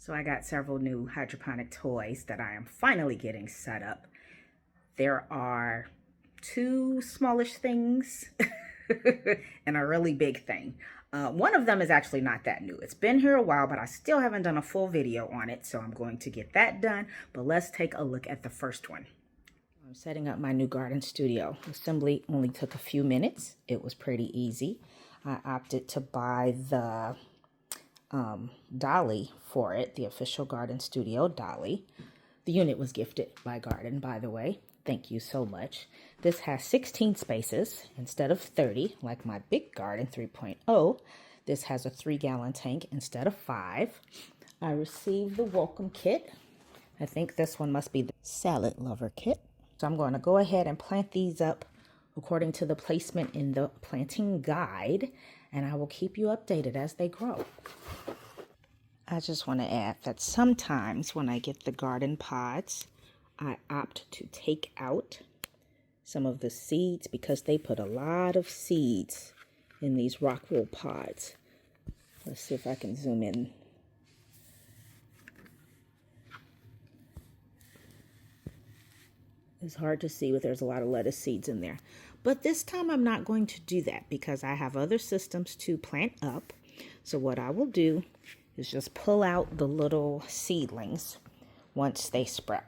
So I got several new hydroponic toys that I am finally getting set up. There are two smallish things and a really big thing. One of them is actually not that new. It's been here a while, but I still haven't done a full video on it, so I'm going to get that done. But let's take a look at the first one. I'm setting up my new garden studio. Assembly only took a few minutes. It was pretty easy. I opted to buy the dolly for it, the official Gardyn Studio dolly. The unit was gifted by Gardyn, by the way. Thank you so much. This has 16 spaces instead of 30, like my big Gardyn 3.0. This has a 3-gallon tank instead of 5. I received the welcome kit. I think this one must be the salad lover kit. So I'm going to go ahead and plant these up according to the placement in the planting guide, and I will keep you updated as they grow. I just want to add that sometimes when I get the garden pods, I opt to take out some of the seeds because they put a lot of seeds in these rock wool pods. Let's see if I can zoom in. It's hard to see, but there's a lot of lettuce seeds in there. But this time I'm not going to do that because I have other systems to plant up. So what I will do is just pull out the little seedlings once they sprout.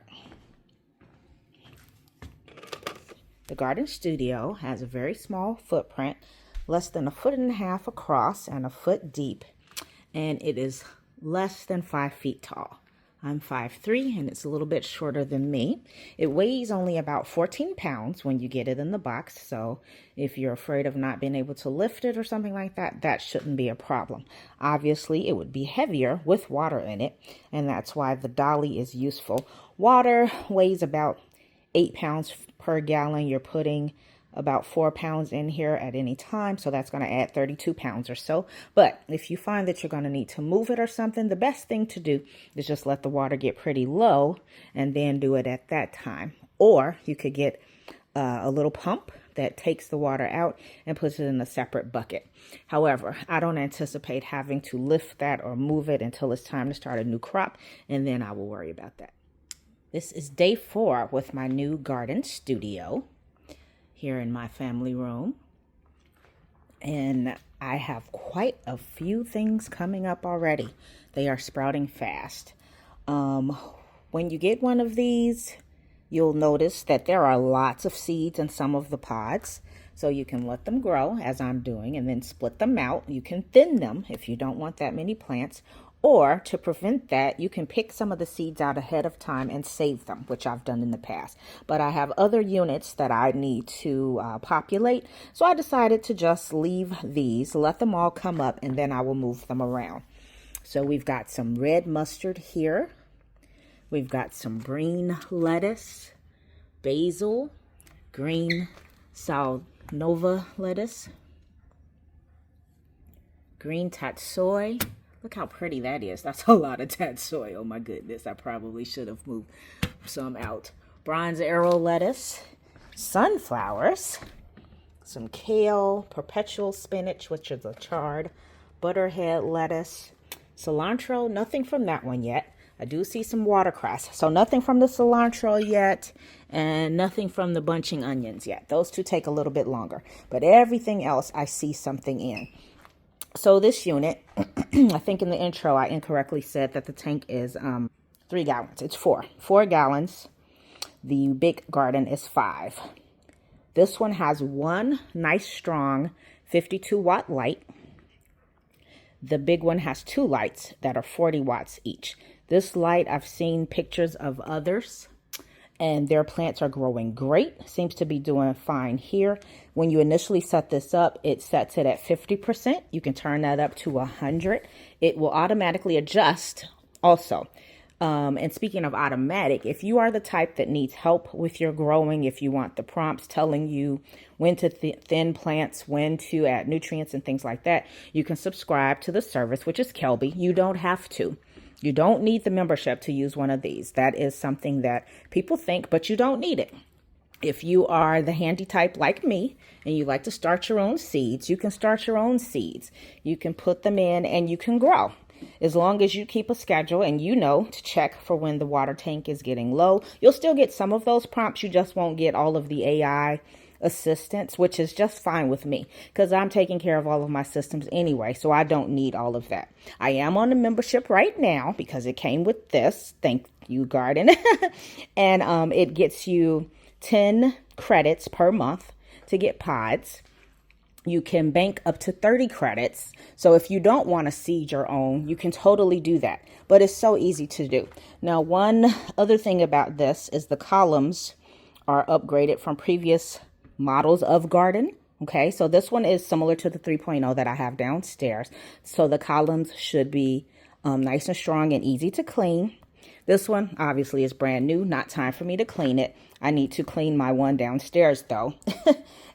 The Gardyn Studio has a very small footprint, less than 1.5 feet across and 1 foot deep, and it is less than 5 feet tall. I'm 5'3", and it's a little bit shorter than me. It weighs only about 14 pounds when you get it in the box, so if you're afraid of not being able to lift it or something like that, that shouldn't be a problem. Obviously, it would be heavier with water in it, and that's why the dolly is useful. Water weighs about 8 pounds per gallon. You're putting about 4 pounds in here at any time, so that's going to add 32 pounds or so. But if you find that you're going to need to move it or something, the best thing to do is just let the water get pretty low and then do it at that time. Or you could get a little pump that takes the water out and puts it in a separate bucket. However, I don't anticipate having to lift that or move it until it's time to start a new crop, and then I will worry about that. This is day 4 with my new Gardyn Studio here in my family room, and I have quite a few things coming up already. They are sprouting fast. When you get one of these, you'll notice that there are lots of seeds in some of the pods, so you can let them grow as I'm doing and then split them out. You can thin them if you don't want that many plants, or to prevent that, you can pick some of the seeds out ahead of time and save them, which I've done in the past. But I have other units that I need to populate, so I decided to just leave these, let them all come up, and then I will move them around. So we've got some red mustard here. We've got some green lettuce, basil, green salnova lettuce, green tatsoi. Look how pretty that is. That's a lot of tatsoi. Oh my goodness. I probably should have moved some out. Bronze arrow lettuce, sunflowers, some kale, perpetual spinach, which is a chard, butterhead lettuce, cilantro. Nothing from that one yet. I do see some watercress. So nothing from the cilantro yet, and nothing from the bunching onions yet. Those two take a little bit longer. But everything else I see something in. So this unit, I think in the intro I incorrectly said that the tank is 3 gallons. It's 4 gallons. The big Gardyn is 5. This one has one nice strong 52-watt light. The big one has 2 lights that are 40 watts each. This light, I've seen pictures of others, and their plants are growing great. Seems to be doing fine here. When you initially set this up, it sets it at 50%. You can turn that up to 100. It will automatically adjust also. And speaking of automatic, if you are the type that needs help with your growing, if you want the prompts telling you when to thin plants, when to add nutrients and things like that, you can subscribe to the service, which is Kelby. You don't have to. You don't need the membership to use one of these. That is something that people think, but you don't need it. If you are the handy type like me and you like to start your own seeds, you can start your own seeds. You can put them in and you can grow. As long as you keep a schedule and you know to check for when the water tank is getting low, you'll still get some of those prompts. You just won't get all of the AI assistance, which is just fine with me because I'm taking care of all of my systems anyway, so I don't need all of that. I am on a membership right now because it came with this. Thank you, Gardyn. And it gets you 10 credits per month to get pods. You can bank up to 30 credits. So if you don't want to seed your own, you can totally do that. But it's so easy to do. Now, one other thing about this is the columns are upgraded from previous models of Gardyn. Okay, so this one is similar to the 3.0 that I have downstairs. So the columns should be nice and strong and easy to clean. This one obviously is brand new, not time for me to clean it. I need to clean my one downstairs though.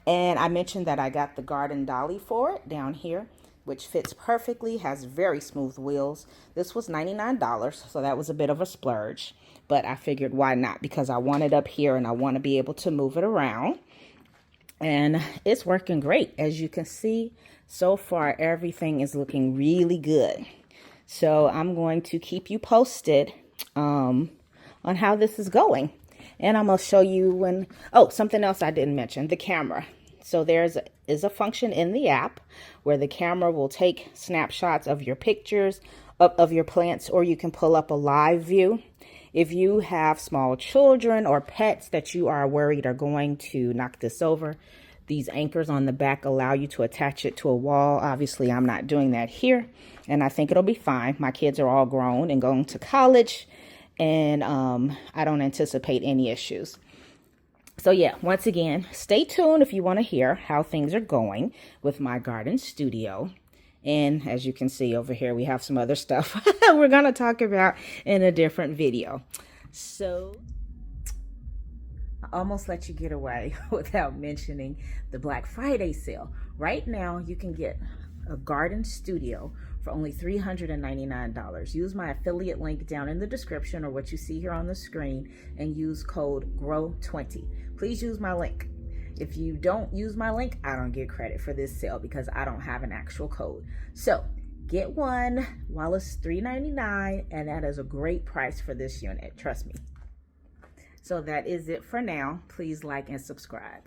And I mentioned that I got the Gardyn dolly for it down here, which fits perfectly, has very smooth wheels. This was $99, so that was a bit of a splurge. But I figured why not, because I want it up here and I want to be able to move it around. And it's working great. As you can see, so far everything is looking really good. So I'm going to keep you posted on how this is going. And I'm going to show you when, oh, something else I didn't mention, the camera. So there's a function in the app where the camera will take snapshots of your pictures of your plants, or you can pull up a live view. If you have small children or pets that you are worried are going to knock this over, these anchors on the back allow you to attach it to a wall. Obviously, I'm not doing that here, and I think it'll be fine. My kids are all grown and going to college, and I don't anticipate any issues. So yeah, once again, stay tuned if you want to hear how things are going with my Gardyn studio. And as you can see over here, we have some other stuff we're going to talk about in a different video. So I almost let you get away without mentioning the Black Friday sale. Right now, you can get a Gardyn studio for only $399. Use my affiliate link down in the description or what you see here on the screen and use code GROW20. Please use my link. If you don't use my link, I don't get credit for this sale because I don't have an actual code. So get one while it's $399, and that is a great price for this unit. Trust me. So that is it for now. Please like and subscribe.